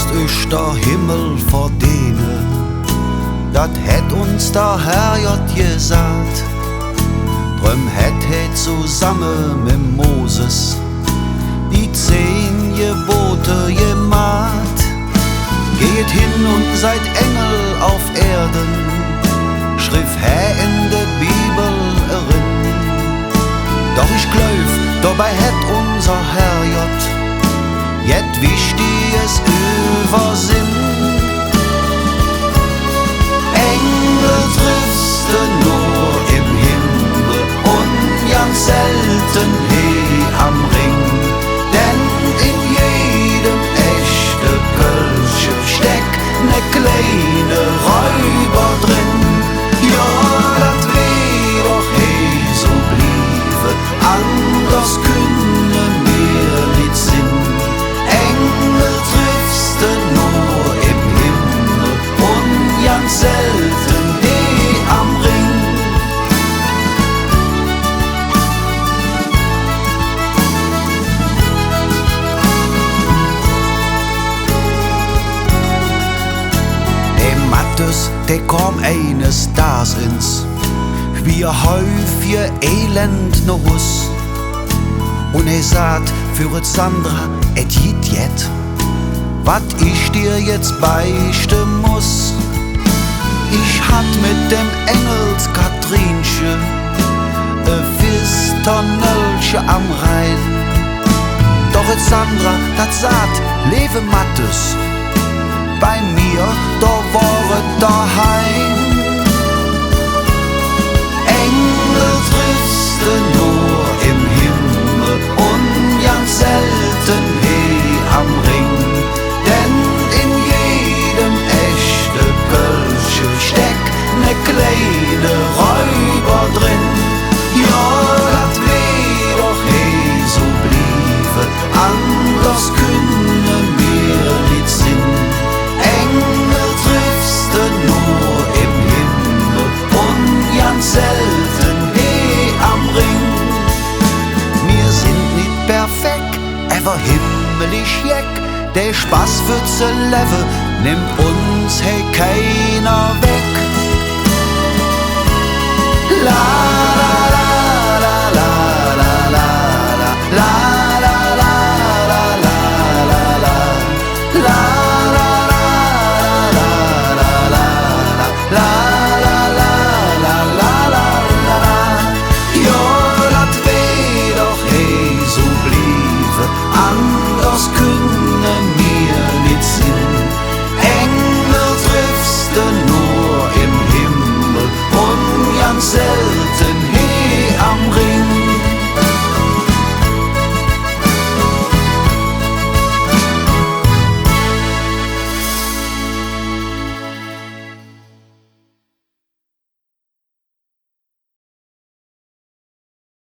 Angst ist der Himmel vor denen, dat hätt uns der Herrgott gesagt. Drum hätt he zusammen mit Moses die 10 Gebote gemacht. Geht hin und seid Engel auf Erden, schrieb he in de Bibel erin. Doch ich glaub, dabei hätt unser Herrgott jet Wichtiges übersinn. Engel triffst du nur im Himmel und ganz selten he am Ring. Denn in jedem echte Kölsche steckt ne kleine Räuber drin. Ja, dat weh doch he so bliebe, anders künne mir nicht Sinn. Engel triffst du nur im Himmel und ganz selten he am Ring. Matthäus, der kam eines Daseins, wie häufig Elend no Hus. Und sagt für Sandra, et jit jet, wat ich dir jetzt beichten muss. Ich hat mit dem Engels Katrinchen Wisternölche am Rhein. Doch et Sandra, dat sagt, lebe Matthäus, bei mir, da waret daheim. Engel triffst du nur im Himmel und ganz selten he am Ring. Denn in jedem echte Kölsche steckt ne kleine Räuber drin. Ja, dat weh doch he so bliebe, anders künne mir nicht Sinn. Engel triffst du nur im Himmel und ganz selten he am Ring. Wir sind nicht perfekt, aber himmlisch jeck. Der Spaß für zu leben nimmt uns hey keiner weg.